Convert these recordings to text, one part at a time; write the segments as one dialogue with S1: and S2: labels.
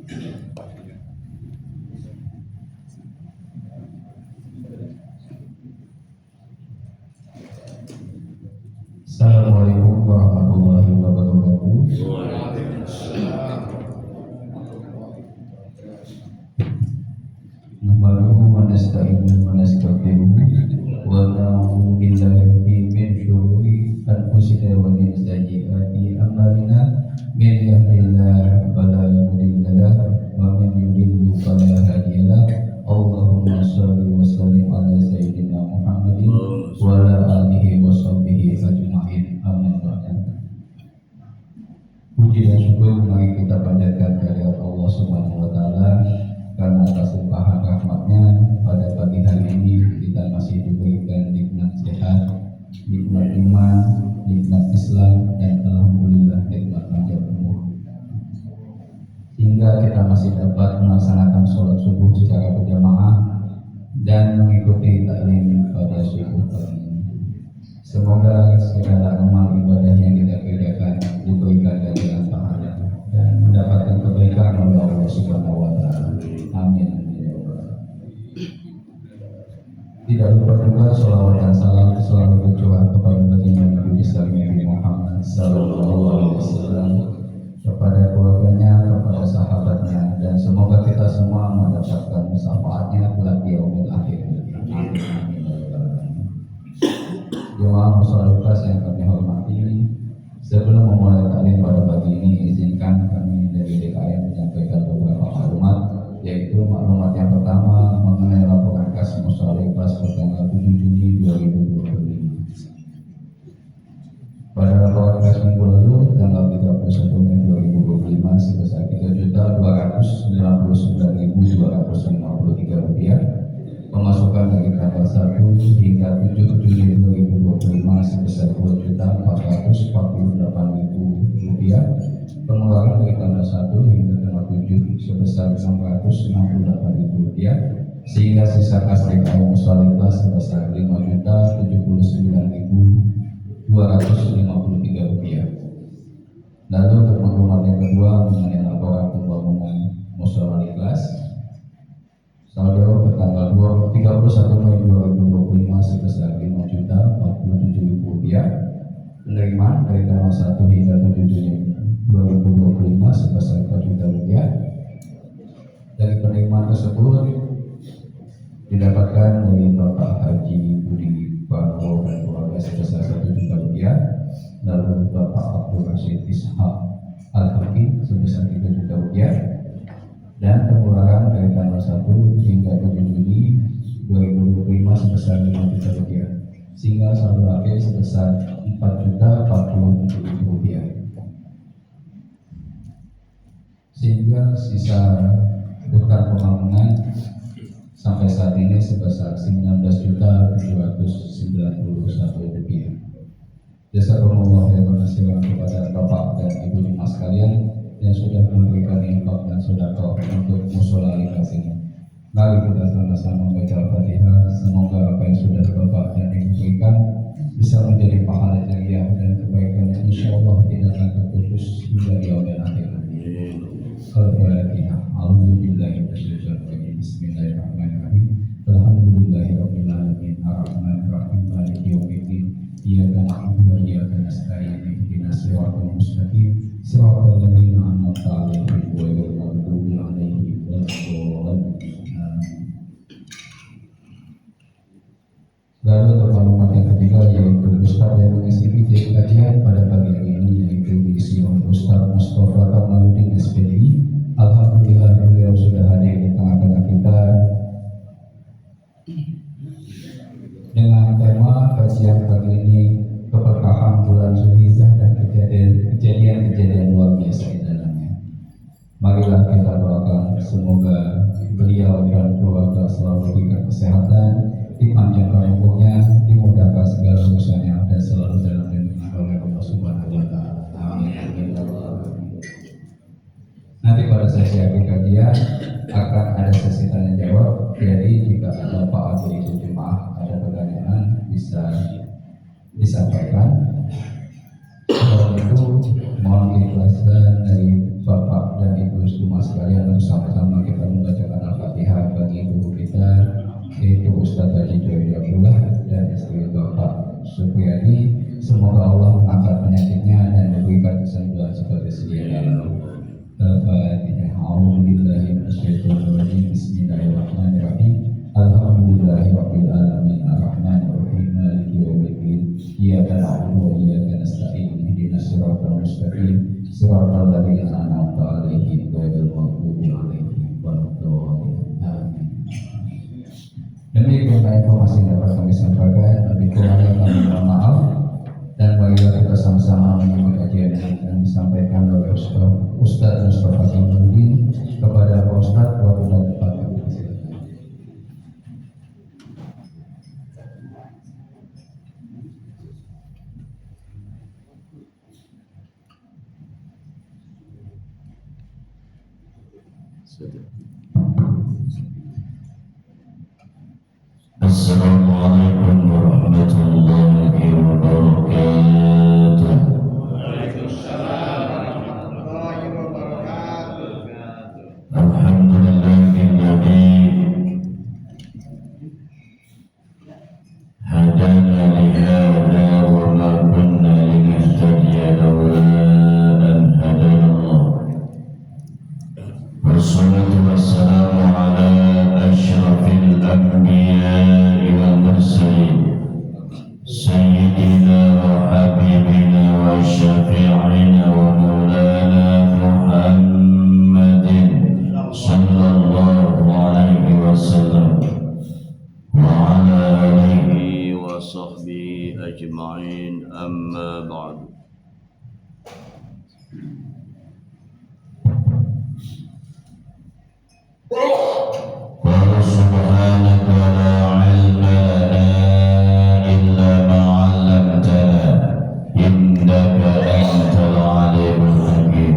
S1: Assalamualaikum warahmatullahi wabarakatuh. Nahmaduhu wa nasta'inuhu wa nastaghfiruh wa na'udzu billahi min syururi anfusina wa min sayyiati a'malina. Man yahdihillahu fala mudilla lahu wa man yudlil fala hadiya lahu. Allahumma shalli wa sallim ala sayyidina Muhammadin wa ala alihi wa sahbihi ajma'in. Amin. Puji dan syukur mari kita panjatkan kehadirat Allah Subhanahu wa taala karena atas limpahan rahmatnya pada pagi hari ini kita masih diberikan nikmat sehat, nikmat iman, nikmat Islam, dan alhamdulillah nikmat panjang umur, hingga kita masih dapat melaksanakan sholat subuh secara berjamaah dan mengikuti taklim pada subuh kali ini. Semoga segala amal ibadah yang kita kerjakan diberikan ganjaran pahala dan mendapatkan kebaikan oleh Allah Subhanahu wa taala. Amin. Tidak lupa juga sholawat dan salam selalu tercurah kepada baginda Nabi Nabi Muhammad sallallahu alaihi wasallam, kepada keluarganya, kepada sahabatnya, dan semoga kita semua mendapatkan syafaatnya kelak di yaumil akhir. Amin. Jemaah mushola yang kami hormati, sebelum memulai taklim pada pagi ini, izinkan kami dari DKM menyampaikan beberapa maklumat, yaitu maklumat yang pertama mengenai laporan kas mushola pertanggal 7 Juni 2025. Pada laporan kas minggu lalu tanggal 31 Mei 2025 sebesar Rp3.099.253. Pemasukan dari tanggal 1 hingga 7 Juli 2025 sebesar Rp2.448.000. Pengeluaran dari tanggal 1 hingga tanggal 7 sebesar Rp668.000, sehingga sisa kas DKM mushola sebesar Rp5.079.253. Lalu untuk maklumat yang kedua mengenai laporan pembangunan mushola ikhlas, saldo bertanggal 31 Mei 2025 sebesar Rp5.047.000. Penerimaan dari tanggal 1 hingga 7 Juni 2025 sebesar Rp4.000.000. Dari penerimaan tersebut didapatkan dari Bapak Haji Budi Prabowo dan keluarga sebesar Rp1.000.000. Lalu Bapak Abdul Rashid Ishaq Al-Hakim sebesar Rp3.000.000. Dan pengeluaran dari tanggal 1 hingga 7 Juli 2025 sebesar Rp5.000.000, sehingga saldo akhir sebesar Rp4.047.000. Sehingga sisa utang pembangunan sampai saat ini sebesar Rp19.791.000. Jazakumullah khairan katsiran kepada Bapak dan Ibu jemaah sekalian yang sudah memberikan infak dan sedekah untuk mushola ikhlas ini. Mari kita sama-sama membaca Al-Fatihah. Semoga apa yang sudah Bapak dan Ibu berikan bisa menjadi pahala jariah dan kebaikan yang insyaallah tidak akan terputus hingga di yaumil akhir. Al-Fatihah. A'udzubillahi minasyaitonir rajim. Bismillahirrahmanirrahim. Alhamdulillahirabbil alamin. Arrahmanir rahim. Maliki yaumiddin. Iyyaka na'budu wa iyyaka nasta'in. Ihdinas siratal mustaqim. Siratal ladzina an'amta 'alaihim ghairil maghdubi 'alaihim waladdallin. Lalu untuk maklumat yang ketiga yaitu Ustaz yang mengisi kajian pada pagi hari ini, yaitu diisi oleh Ustaz Mustafa Kamaludin SPDI. Alhamdulillah beliau sudah hadir di tengah-tengah kita dengan tema kajian pagi ini, keberkahan bulan Zulhijjah dan kejadian-kejadian luar biasa di dalamnya. Marilah kita doakan semoga beliau dan keluarga selalu diberikan kesehatan, dipanjangkan umurnya, dimudahkan segala urusannya, dan selalu dalam lindungan oleh Allah Subhanahu wa taala. Amin. Nanti pada sesi akhir kajian akan ada sesi tanya jawab. Jadi jika ada Pak atau Ibu jemaah ada pertanyaan bisa disampaikan. Kalau itu mohon keikhlasan dari Bapak dan Ibu semua sekalian, untuk sama-sama kita membacakan Al-Fatihah bagi guru kita, yaitu Ustaz Haji Joy Abdullah dan istri Bapak Supriyadi. Semoga Allah mengangkat penyakitnya dan memberikan kesembuhan seperti sedia kala. Al-Fatihah. A'udzubillahi minasyaitonir rajim. Bismillahirrahmanirrahim. Alhamdulillahirabbil alamin. Arrahmanirrahim. Maliki yaumiddin. Iyyaka na'budu wa iyyaka nasta'in. Ihdinas siratal mustaqim. Siratal ladzina an'amta 'alaihim ghairil maghdubi 'alaihim waladdallin. Amin. Demikian informasi yang dapat kami sampaikan. Lebih kurangnya kami mohon maaf. Dan marilah kita sama-sama menyimak kajian yang akan disampaikan oleh Ustaz Mustafa Kamaludin. Kepada Pak Ustaz, waktu dan tempat kami persilakan.
S2: Assalamualaikum warahmatullahi wabarakatuh.
S3: Waalaikumsalam warahmatullahi wabarakatuh.
S2: Alhamdulillahilladzi hadana li hadza wa ma kunna linahtadiya lawla an hadana Allah. Wassalatu wassalamu ala asyrafil anbiya'i wal mursalin sayyidina wa habibina wa syafi'ina wa maulana Muhammadin sallallahu alaihi wasallam wa ala alihi wa sahbihi ajma'in, amma ba'du. Qala subhanaka la ilma lana illa ma 'allamtana innaka antal alimul hakim.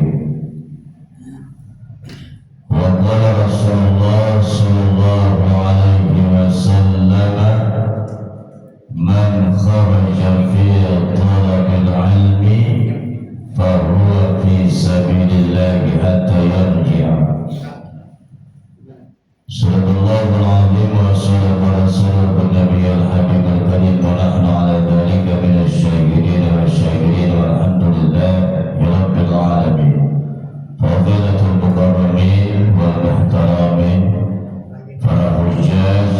S2: Wa qala Rasulullah sallallahu alaihi wasallam, man kharaja fi talabil ilmi fa huwa fi sabilillah hatta yarji'a. Sadaqallahul azim wa sadaqa rasulul nabiyil habibul karim wa nahnu ala dhalika minasy syahidin wa syakirin walhamdulillahi rabbil alamin. Fadilatul mukarramin wal muhtaramin, para hujjaj,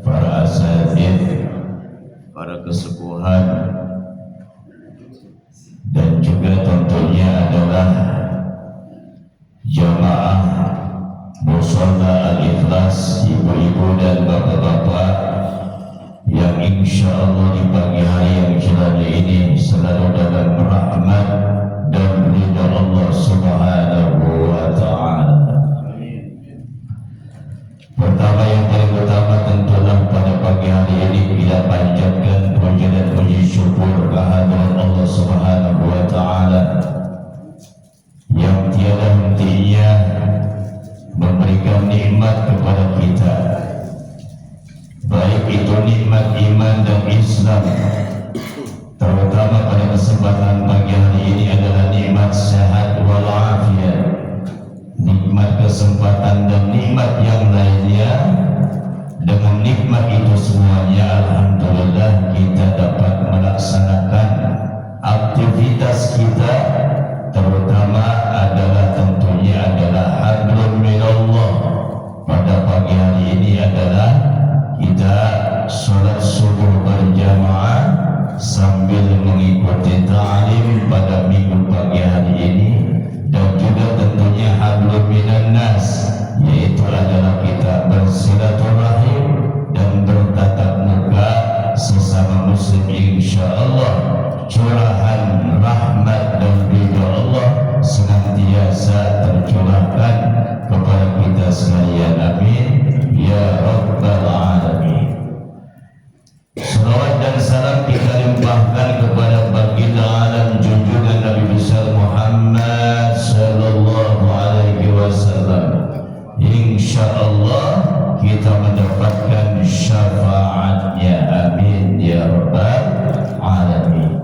S2: para asatidz, para kesepuhan, dan juga tentunya adalah jamaah Mushola Al-Ikhlas, ibu-ibu dan bapak-bapak yang insya Allah di pagi hari yang cerah ini selalu dalam rahmat dan ridha Allah Subhanahu wa ta'ala. Pertama, yang paling utama tentulah pada pagi hari ini kita panjatkan puji dan puji syukur kehadirat Allah Subhanahu wa ta'ala yang tiada hentinya memberikan nikmat kepada kita, baik itu nikmat iman dan Islam. Terutama pada kesempatan pagi hari ini adalah nikmat sehat walafiat, nikmat kesempatan dan nikmat yang lainnya. Dengan nikmat itu semuanya, alhamdulillah kita dapat melaksanakan aktivitas kita, terutama adalah tentunya adalah hablum minallah. Pada pagi hari ini adalah kita sholat subuh berjamaah sambil mengikuti ta'lim pada minggu pagi hari ini, dan juga tentunya hablum minan nas, yaitu adalah kita bersilaturahim dan bertatap muka sesama muslim. Insyaallah curahan rahmat dan ridha Allah senantiasa tercurahkan kepada kita sekalian. Amin ya rabbal alamin. Salawat dan salam kita limpahkan kepada baginda alam junjungan Nabi besar Muhammad sallallahu alaihi wasallam. Insyaallah kita mendapatkan syafaatnya. Amin ya rabbal alamin.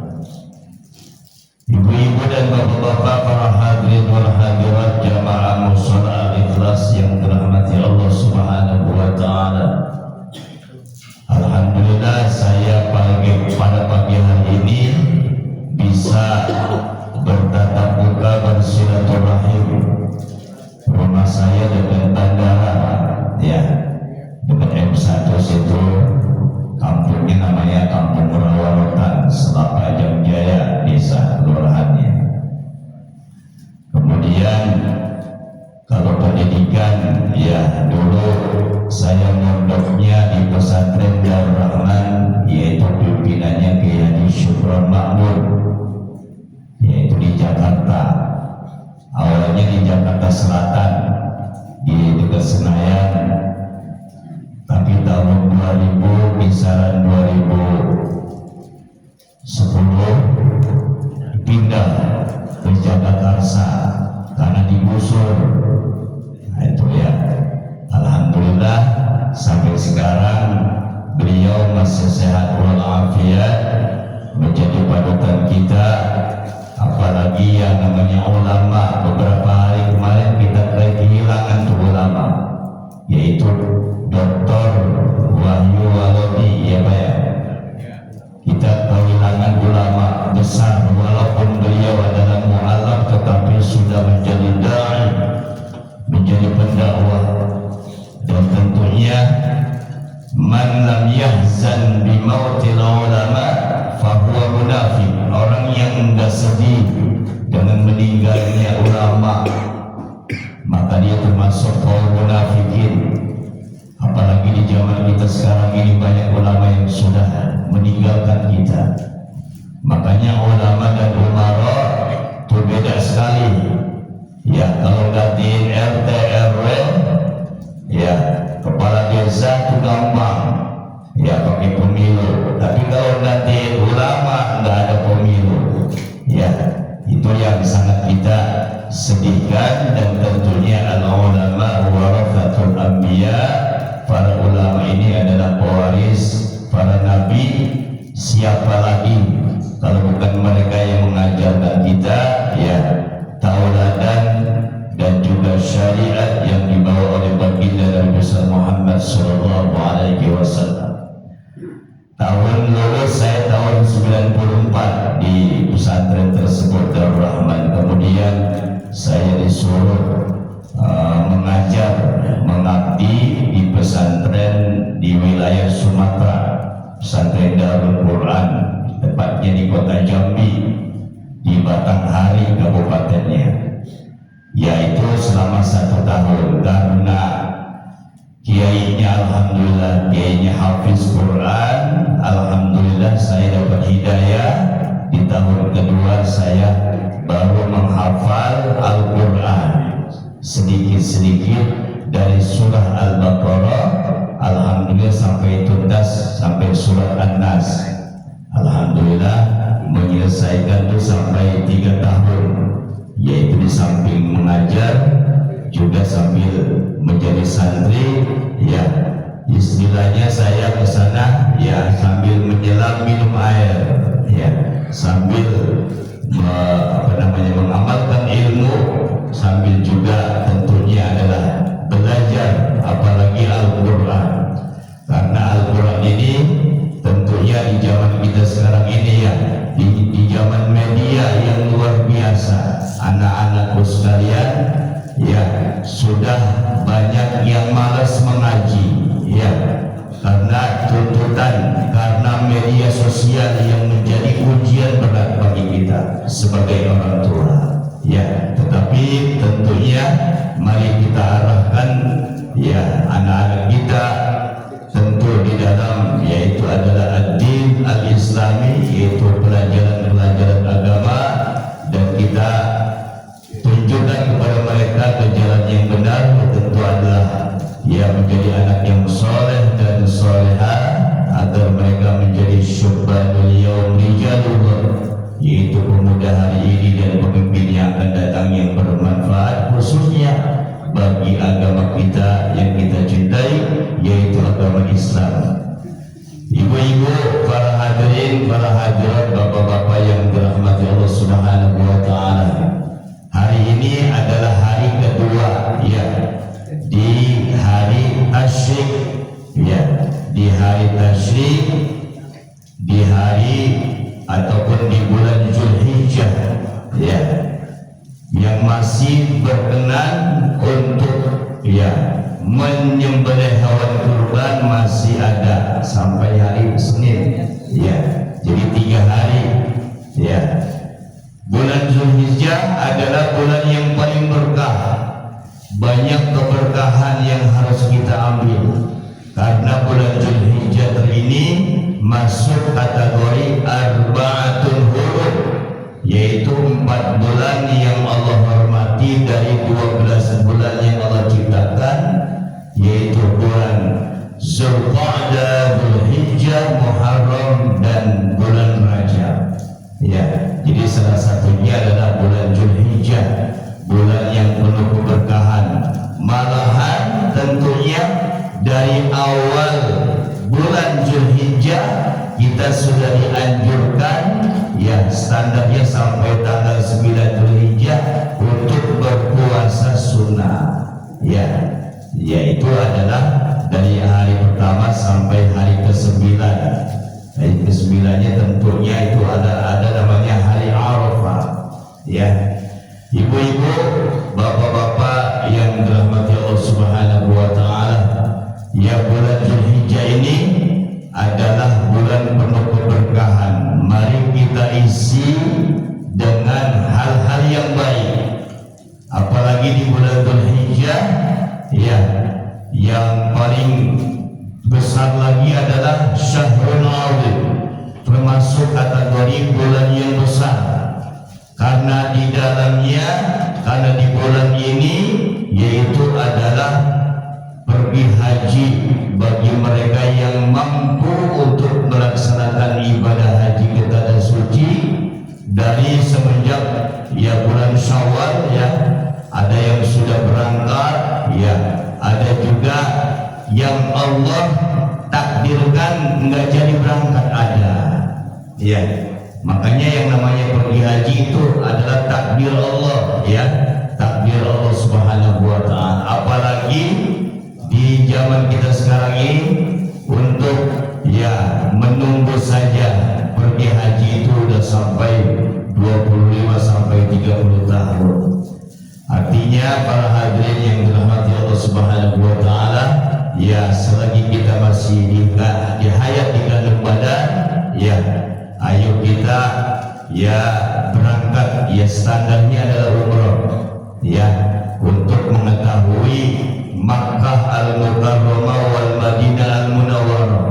S2: menjadikan ya dulu saya mondoknya di pesantren Darul Rahman, yaitu pimpinannya Kiai Haji Syukron Makmur, yaitu di Jakarta. Awalnya di Jakarta Selatan di dekat Senayan, tapi tahun 2000 kisaran 2010 pindah ke Jakarta karena digusur. Nah, itu ya, alhamdulillah sampai sekarang beliau masih sehat walafiat, menjadi panutan kita. Apalagi yang namanya ulama, beberapa hari kemarin kita kehilangan tuh ulama, yaitu Dr. Wahyu Walodi, ya Pak ya. Kita kehilangan ulama besar, walaupun beliau adalah mu'alaf tetapi sudah menjadi da'i, menjadi pendakwah. Dan tentunya man lam yahzan bi mautil ulama fahuwa munafiq. Orang yang enggak sedih dengan meninggalnya ulama, maka dia termasuk kaum munafikin. Apalagi di zaman kita sekarang ini banyak ulama yang sudah meninggalkan kita. Makanya ulama dan umara itu beda sekali. Ya, kalau gantiin RT RW, ya kepala desa itu gampang, ya pakai pemilu. Tapi kalau gantiin ulama nggak ada pemilu, ya itu yang sangat kita sedihkan. Dan tentunya al-ulama warathatul anbiya, para ulama ini adalah pewaris para nabi. Siapa lagi kalau bukan mereka yang mengajarkan kita ya tauladan dan juga syariat yang dibawa oleh baginda Nabi Muhammad sallallahu alaihi wasallam. Tahun lulus saya tahun 94 di pesantren tersebut Darul Rahman. Kemudian saya disuruh mengajar, mengabdi di pesantren di wilayah Sumatera, pesantren Darul Quran, tepatnya di kota Jambi, di Batanghari kabupatennya, yaitu selama 1 tahun. Karena kiainya alhamdulillah, kiainya hafiz Quran, alhamdulillah saya dapat hidayah. Di tahun kedua saya baru menghafal Al-Quran sedikit-sedikit dari surah Al-Baqarah, alhamdulillah sampai tuntas sampai surat An-Nas. Alhamdulillah menyelesaikan itu sampai 3 tahun, yaitu di samping mengajar juga sambil menjadi santri. Ya, istilahnya saya ke sana ya sambil menyelam minum air, ya sambil mengamalkan ilmu, sambil juga tentunya adalah belajar apalagi Al-Quran. Karena Al-Quran ini tentunya di zaman kita sekarang ini ya, di zaman media yang luar biasa, anak-anakku sekalian ya sudah banyak yang malas mengaji ya, karena tuntutan, karena media sosial yang menjadi ujian berat bagi kita sebagai orang tua ya. Tetapi tentunya mari kita arahkan ya anak-anak kita tentu di dalam, yaitu adalah ad-din al-islami, yaitu pelajaran-pelajaran agama, dan kita tunjukkan kepada mereka ke jalan yang benar. Tentu adalah ya menjadi anak yang soleh dan solehah, agar mereka menjadi syubbanul yaum rijalullah, yaitu pemuda hari ini dan pemimpin yang akan datang yang bermanfaat khususnya bagi agama kita yang kita cintai, yaitu agama Islam. Ibu-ibu, para hadirin, para hadirat, bapak-bapak yang dirahmati Allah Subhanahu wa taala. Hari ini adalah hari kedua ya, di hari tasyrik ya, di hari tasyrik, di hari ataupun di bulan Zulhijjah ya, yang masih berkenan untuk ya menyembelih hewan kurban masih ada sampai hari Senin ya. Jadi 3 hari ya. Bulan Zulhijjah adalah bulan yang paling berkah, banyak keberkahan yang harus kita ambil, karena bulan Zulhijjah ini masuk kategori arba'atun hurum, yaitu 4 bulan yang Allah hormati dari 12 bulan yang Allah ciptakan, yaitu bulan Zulqa'dah, Zulhijjah, Muharram, dan bulan Rajab. Ya, jadi salah satunya adalah bulan Zulhijjah, bulan yang penuh keberkahan. Malahan tentunya dari awal bulan Zulhijjah kita sudah dianjurkan, ya standarnya sampai tanggal 9 Zulhijjah untuk berpuasa sunnah, ya, yaitu adalah dari hari pertama sampai hari ke-9. Hari ke-9-nya tentunya itu ada namanya hari Arafah, ya. Ibu-ibu, bapak-bapak yang dirahmati Allah Subhanahu wa taala, ya, bulan Zulhijjah ini adalah bulan penuh keberkahan. Mari kita isi dengan hal-hal yang baik. Apalagi di bulan Zulhijjah, ya, yang paling besar lagi adalah Syahrul Azim, termasuk kategori bulan yang besar, karena di dalamnya, karena di bulan ini yaitu adalah pergi haji bagi mereka yang mampu untuk melaksanakan ibadah haji ke tanah suci dari semenjak, ya, bulan Syawal, ya, ada yang sudah berangkat, ya, ada juga yang Allah takdirkan nggak jadi berangkat, ada, ya. Makanya yang namanya pergi haji itu adalah takdir Allah, ya, takdir Allah Subhanahu wa taala. Apalagi di zaman kita sekarang ini, untuk, ya, menunggu saja pergi haji itu udah sampai 25 sampai 30 tahun. Artinya para hadirin yang dirahmati Allah Subhanahu wa taala, ya, selagi kita masih di hayat di kandung badan, ya, ayo kita, ya, berangkat, ya, standarnya adalah umroh, ya, untuk mengetahui Makkah Al-Mukarramah wal Madinah Al-Munawwarah.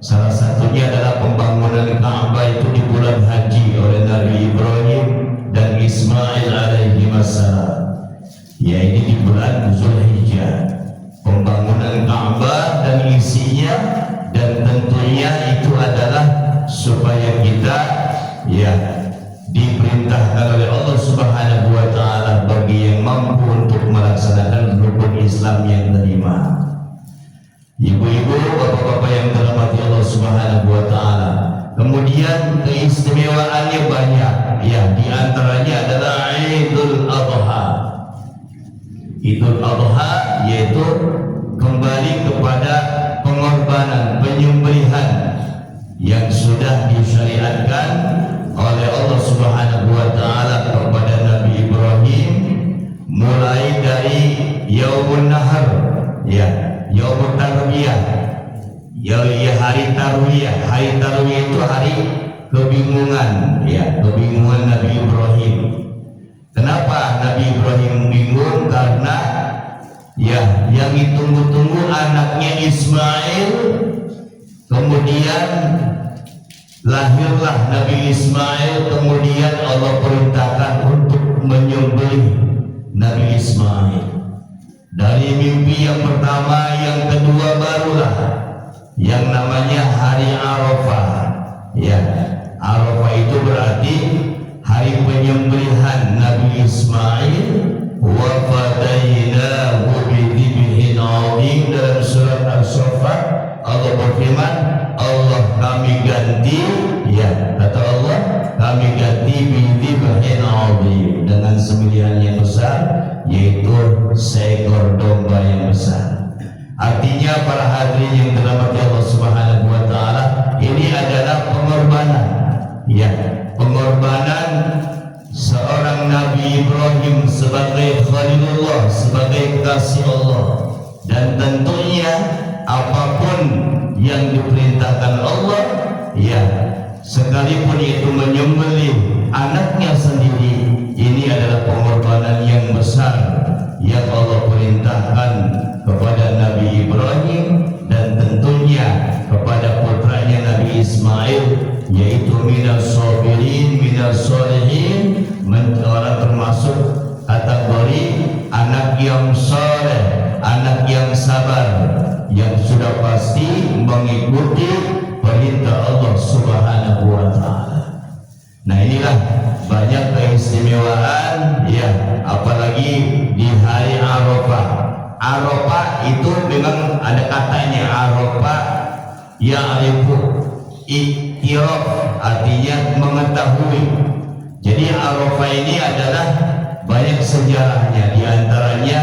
S2: Salah satunya adalah pembangunan Ka'bah itu di bulan haji oleh Nabi Ibrahim dan Ismail alaihi wassalam. Ya, ini di bulan Zulhijjah, pembangunan Ka'bah dan isinya, dan tentunya itu adalah supaya kita, ya, diperintahkan oleh Allah Subhanahu wa taala bagi yang mampu untuk melaksanakan rukun Islam yang kelima. Ibu-ibu, bapak-bapak yang dirahmati Allah Subhanahu wa taala, kemudian keistimewaannya banyak, ya, di antaranya adalah Idul Adha. Idul Adha yaitu kembali kepada pengorbanan, penyembelihan yang sudah disyariatkan oleh Allah Subhanahu wa taala kepada Nabi Ibrahim, mulai dari Yaumun Nahar, ya, Yaumut Tarwiyah, ya, hari Tarwiyah. Hari Tarwiyah itu hari kebingungan, ya, kebingungan Nabi Ibrahim. Kenapa Nabi Ibrahim bingung? Karena, ya, yang ditunggu-tunggu anaknya Ismail, kemudian lahirlah Nabi Ismail, kemudian Allah perintahkan untuk menyembelih Nabi Ismail. Dari mimpi yang pertama, yang kedua barulah yang namanya hari Arafah, ya. Arafah itu berarti hari penyembelihan Nabi Ismail. Wa fadainahu bidzibhin 'adzim. Dalam surat As-Saffat Allah berfirman, Allah kami ganti, ya, kata Allah, kami ganti bidzibhin 'adzim, dengan sembelihan yang besar, yaitu seekor domba yang besar. Artinya para hadirin yang dirahmati Allah Subhanahu wa taala, ini adalah pengorbanan, ya, pengorbanan seorang Nabi Ibrahim sebagai Khalilullah, sebagai kasih Allah. Dan tentunya apapun yang diperintahkan Allah, ya, sekalipun itu menyembelih anaknya sendiri, ini adalah pengorbanan yang besar yang Allah perintahkan Ismail, yaitu minas sabirin minas solihin, orang termasuk kategori anak yang soleh, anak yang sabar, yang sudah pasti mengikuti perintah Allah Subhanahu wa Ta'ala. Nah, inilah banyak keistimewaan ya, apalagi di hari Arafah. Arafah itu memang ada katanya, Arafah ya'rifu, iktiraf artinya mengetahui. Jadi Arafah ini adalah banyak sejarahnya, diantaranya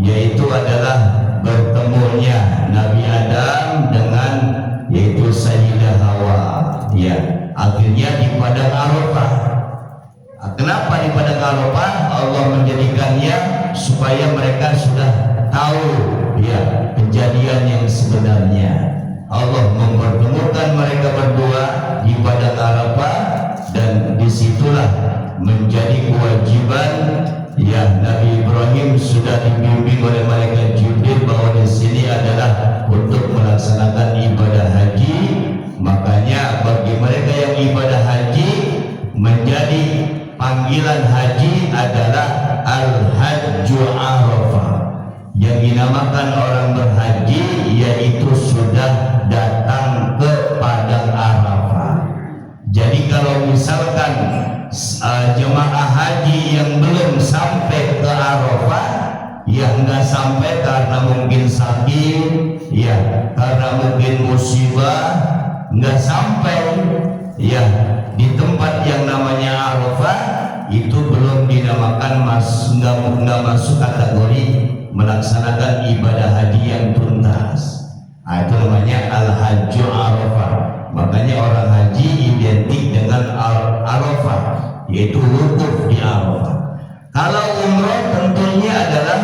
S2: yaitu adalah bertemunya Nabi Adam dengan yaitu Sayyidah Hawa, ya, akhirnya di padang Arafah. Kenapa di padang Arafah? Allah menjadikannya supaya mereka sudah tahu ya kejadian yang sebenarnya. Allah mempertemukan mereka berdua di padang Arafah, dan disitulah menjadi kewajiban ya Nabi Ibrahim sudah dibimbing oleh malaikat Jibril bahwa di sini adalah untuk melaksanakan ibadah haji. Makanya bagi mereka yang ibadah haji, menjadi panggilan haji adalah Al-Hajju Arafah, yang dinamakan orang berhaji yaitu sudah datang ke padang Arafah. Jadi kalau misalkan jemaah haji yang belum sampai ke Arafah, ya nggak sampai karena mungkin sakit, ya karena mungkin musibah, nggak sampai ya di tempat yang namanya Arafah, itu belum dinamakan nggak masuk kategori melaksanakan ibadah haji yang tuntas. Nah, itu namanya Al-Hajju Arafah. Makanya orang haji identik dengan Arafah, yaitu wukuf di Arafah. Kalau umroh tentunya adalah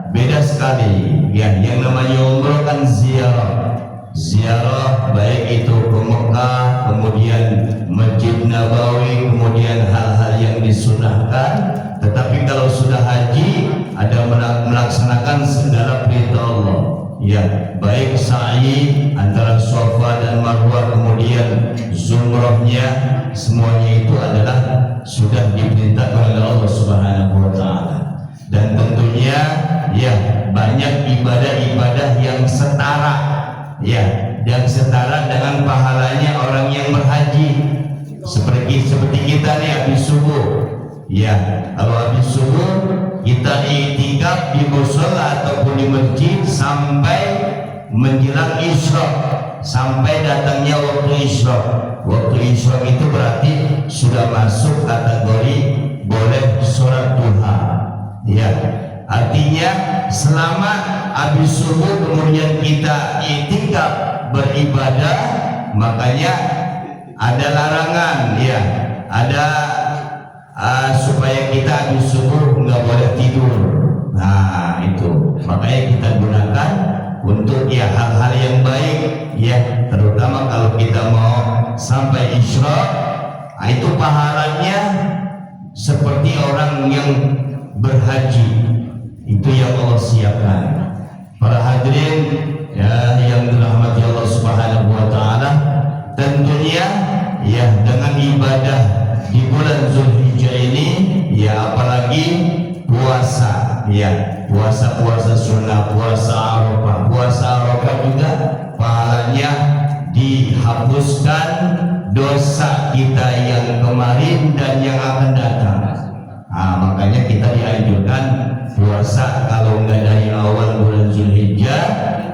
S2: beda sekali ya. Yang namanya umroh kan ziarah, baik itu ke Mekah, kemudian Masjid Nabawi, kemudian hal-hal yang disunahkan. Tetapi kalau sudah haji, ada melaksanakan segala perintah Allah ya, baik sa'i antara Safa dan Marwah, kemudian zumrahnya, semuanya itu adalah sudah diperintahkan oleh Allah Subhanahu wa Ta'ala. Dan tentunya ya banyak ibadah-ibadah yang setara ya, dan setara dengan pahalanya orang yang berhaji. Seperti kita nih habis subuh ya, kalau habis subuh kita i'tikaf di mushola ataupun di masjid sampai menjelang isyraq, sampai datangnya waktu isyraq. Waktu isyraq itu berarti sudah masuk kategori boleh sholat duha ya. Artinya selama habis subuh kemudian kita i'tikaf beribadah, makanya ada larangan ya, ada supaya kita habis subuh nggak boleh tidur. Nah itu makanya kita gunakan untuk ya hal-hal yang baik ya, terutama kalau kita mau sampai isyraq. Nah, itu pahalanya seperti orang yang berhaji, itu yang Allah siapkan. Para hadirin ya yang dirahmati Allah Subhanahu wa Ta'ala, tentunya ya dengan ibadah di bulan Zulhijjah ini ya, apalagi puasa ya, puasa sunnah, puasa Arafah juga pahalanya dihapuskan dosa kita yang kemarin dan yang akan datang. Nah, makanya kita dianjurkan puasa kalau nggak dari awal bulan Zulhijjah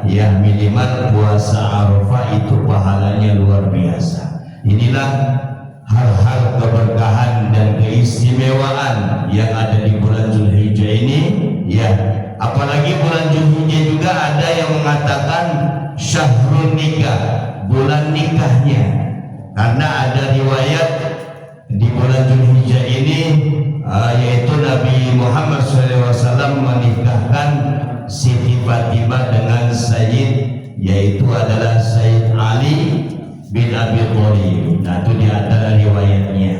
S2: ya, minimal puasa Arafah, itu pahalanya luar biasa. Inilah hal-hal keberkahan dan keistimewaan yang ada di bulan Zulhijjah ini ya. Apalagi bulan Zulhijjah juga ada yang mengatakan syahrun nikah, bulan nikahnya, karena ada riwayat di bulan Zulhijjah ini yaitu Nabi Muhammad SAW menikahkan Siti Fatimah dengan Sayyid, yaitu adalah Sayyid Ali bin Abi Thalib. Nah, itu di antara riwayatnya.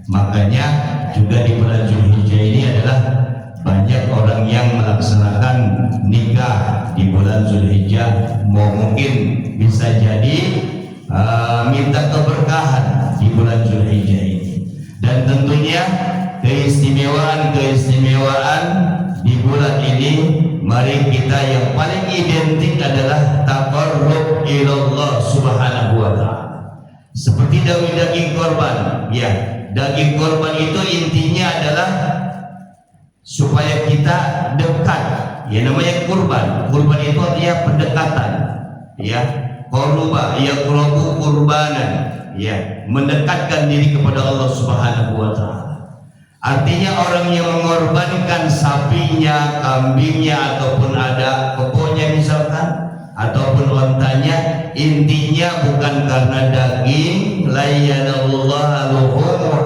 S2: Makanya juga di bulan Zulhijjah ini adalah banyak orang yang melaksanakan nikah di bulan Zulhijjah. Mungkin bisa jadi minta keberkahan di bulan Zulhijjah ini. Dan tentunya keistimewaan di bulan ini, mari kita yang paling identik adalah taqarrub ilallah subhanahu wa ta'ala. Seperti daging korban, ya, daging korban itu intinya adalah supaya kita dekat, ya, namanya kurban. Kurban itu artinya pendekatan, ya, qaruba yaqrabu qurbanan, ya, mendekatkan diri kepada Allah Subhanahu wa ta'ala. Artinya orang yang mengorbankan sapinya, kambingnya, ataupun ada keponya misalkan, ataupun ontanya, intinya bukan karena daging, la yanallahu luhumha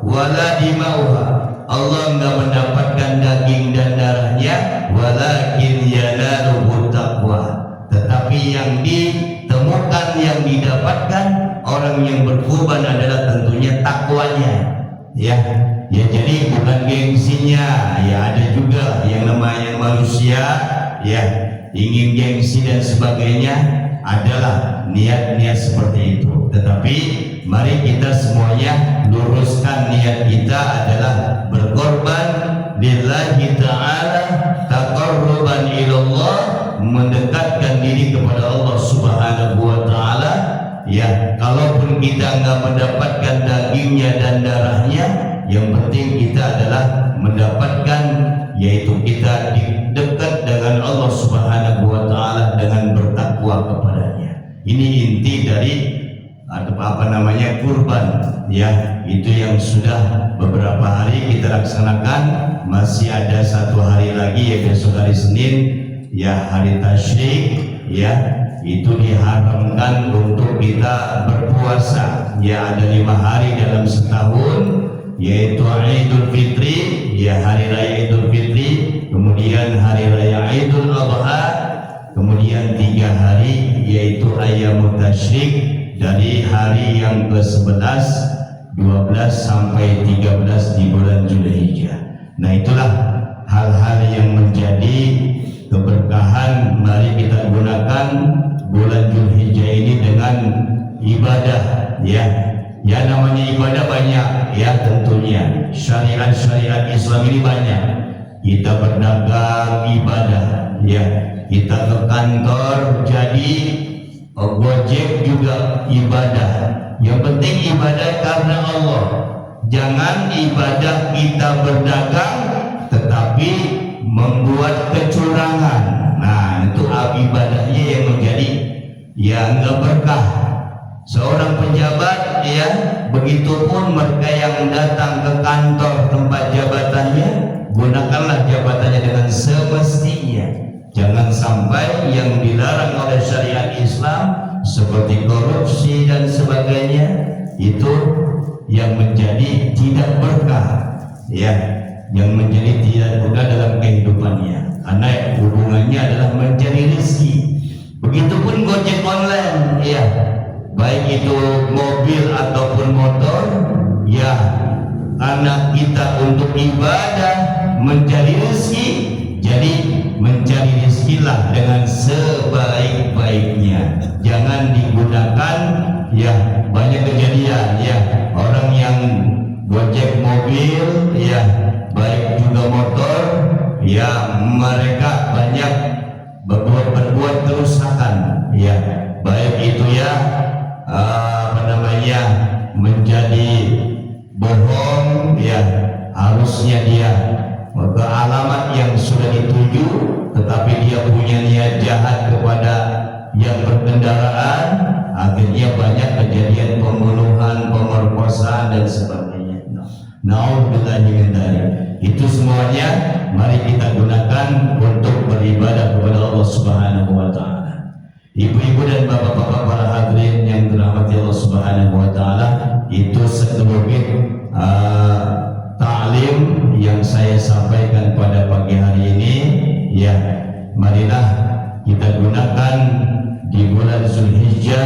S2: wala dimauha. Allah enggak mendapatkan daging dan darahnya, walakin yanaluhu taqwa. Tetapi yang ditemukan, yang didapatkan orang yang berkurban adalah tentunya takwanya, ya. Ya, jadi bukan gengsinya, ya, ada juga yang namanya manusia, ya, ingin gengsi dan sebagainya, adalah niat-niat seperti itu. Tetapi mari kita semuanya luruskan niat kita adalah berkorban lillahi ta'ala, taqarruban ilallah, mendekatkan diri kepada Allah Subhanahu wa ta'ala. Ya, kalaupun kita enggak mendapatkan dagingnya dan darahnya, yang penting kita adalah mendapatkan, yaitu kita dekat dengan Allah Subhanahu wa ta'ala dengan bertakwa kepadanya. Ini inti dari kurban, ya, itu yang sudah beberapa hari kita laksanakan. Masih ada 1 hari lagi, ya, besok hari Senin, ya, hari Tasyrik, ya, itu diharamkan untuk kita berpuasa, ya. Ada 5 hari dalam setahun, yaitu Idul Fitri, ya, hari raya Idul Fitri, kemudian hari raya Idul Adha, kemudian 3 hari yaitu Ayyamut Tasyrik, dari hari yang ke-11, 12 sampai 13 di bulan Zulhijjah. Nah, itulah hal-hal yang menjadi keberkahan. Mari kita gunakan bulan Zulhijjah ini dengan ibadah, ya. Ya, namanya ibadah banyak, ya, tentunya syariat-syariat Islam ini banyak. Kita berdagang ibadah, ya, kita ke kantor jadi Gojek juga ibadah. Yang penting ibadah karena Allah. Jangan ibadah kita berdagang tetapi membuat kecurangan. Nah, itu ibadahnya yang menjadi, ya, enggak berkah. Seorang pejabat, ya, begitupun mereka yang datang ke kantor tempat jabatannya, gunakanlah jabatannya dengan semestinya. Jangan sampai yang dilarang oleh syariat Islam seperti korupsi dan sebagainya itu yang menjadi tidak berkah, ya, yang menjadi tidak berkah dalam kehidupannya, karena hubungannya adalah mencari rezeki. Begitupun Gojek online, ya, baik itu mobil ataupun motor, ya, karena kita untuk ibadah mencari rezeki, jadi mencari rezekilah dengan sebaik-baiknya. Jangan digunakan, ya, banyak kejadian, ya, orang yang Gojek mobil, ya, baik juga motor, ya, mereka banyak berbuat kerusakan, ya, baik itu, ya, menjadi bohong, ya, harusnya dia ke alamat yang sudah dituju, tetapi dia punya niat jahat kepada yang berkendaraan, akhirnya banyak kejadian pembunuhan, pemerkosaan dan sebagainya. Na'udzubillahi min dzalik. Itu semuanya mari kita gunakan untuk beribadah kepada Allah Subhanahu wa ta'ala. Ibu-ibu dan bapak-bapak para hadirin yang dirahmati Allah Subhanahu wa ta'ala, itu sekelumit ta'lim yang saya sampaikan pada pagi hari ini, ya. Marilah kita gunakan di bulan Zulhijjah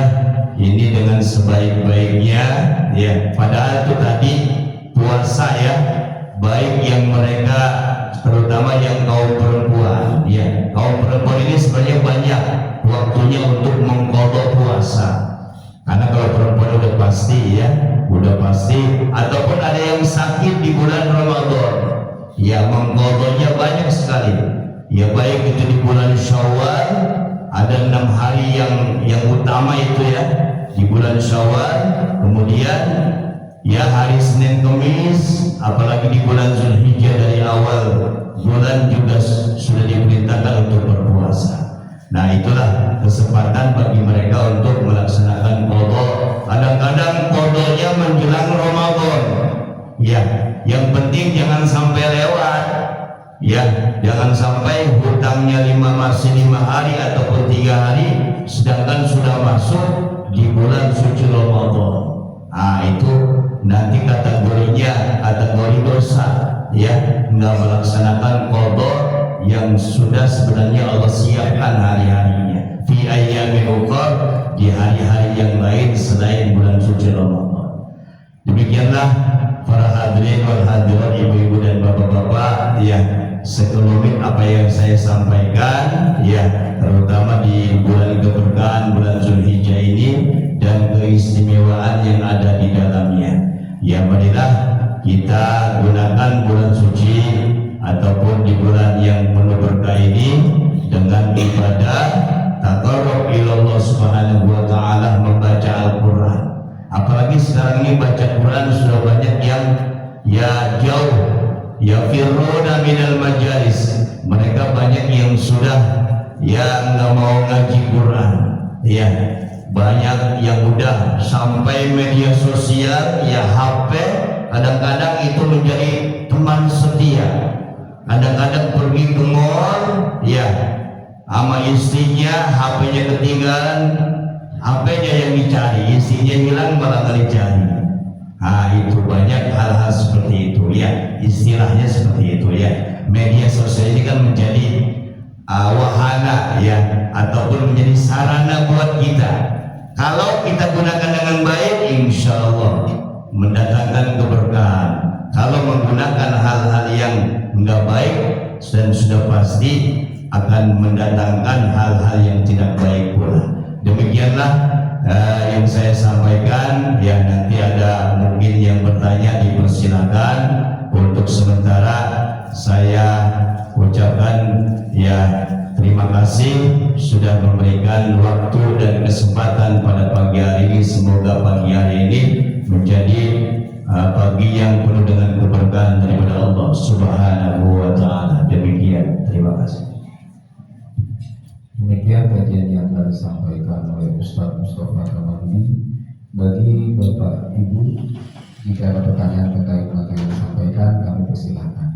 S2: ini dengan sebaik-baiknya, ya. Padahal itu tadi puasa, ya, baik yang mereka, terutama yang kaum perempuan, ya, kaum perempuan ini sebenarnya banyak waktunya untuk mengqadha puasa, karena udah pasti ya, udah pasti. Ataupun ada yang sakit di bulan Ramadan, ya mengqadanya banyak sekali. Ya baik itu di bulan Syawal, ada 6 hari yang utama itu ya di bulan Syawal. Kemudian ya hari Senin Kamis, apalagi di bulan Zulhijjah dari awal bulan juga sudah diperintahkan untuk berpuasa. Nah itulah kesempatan bagi mereka untuk melaksanakan qada. Kadang-kadang qadanya menjelang Ramadan. Ya, yang penting jangan sampai lewat. Ya, jangan sampai hutangnya masih 5 hari ataupun 3 hari, sedangkan sudah masuk di bulan suci Ramadan. Nah itu nanti kategorinya kategori dosa. Ya, nggak melaksanakan qada yang sudah sebenarnya Allah siapkan hari-harinya fi ayyamin ukhra, di hari-hari yang lain selain bulan suci Ramadan. Demikianlah para hadirin wal hadirat, ibu-ibu dan bapak-bapak, ya sekelumit apa yang saya sampaikan ya, terutama di bulan keberkahan bulan Zulhijjah ini dan keistimewaan yang ada di dalamnya. Ya marilah kita gunakan bulan suci ataupun di bulan yang penuh berkah ini dengan ibadah taqarrub ilallah subhanahu wa ta'ala, membaca Al-Quran. Apalagi sekarang ini baca Quran sudah banyak yang ya jauh, ya firruna minal majalis, mereka banyak yang sudah ya nggak mau ngaji Quran. Ya banyak yang udah sampai media sosial ya HP kadang-kadang itu menjadi teman setia. Kadang-kadang pergi ke mall, ya, sama istrinya, HP-nya ketinggalan, HP-nya yang dicari, istrinya hilang malah nggak dicari. Nah itu banyak hal-hal seperti itu, ya, istilahnya seperti itu, ya. Media sosial ini kan menjadi wahana, ya, ataupun menjadi sarana buat kita. Kalau kita gunakan dengan baik, insya Allah mendatangkan keberkahan. Kalau menggunakan hal-hal yang enggak baik dan sudah pasti akan mendatangkan hal-hal yang tidak baik pula. Demikianlah yang saya sampaikan. Ya nanti ada mungkin yang bertanya, dipersilakan. Untuk sementara saya ucapkan ya terima kasih sudah memberikan waktu dan kesempatan pada pagi hari ini. Semoga pagi hari ini menjadi pagi yang penuh dengan keberkahan daripada Allah Subhanahu wa ta'ala. Demikian, terima kasih.
S1: Demikian kajian yang telah disampaikan oleh Ustaz Mustafa Kamandi. Bagi Bapak Ibu, jika ada pertanyaan terkait materi yang disampaikan, kami persilahkan.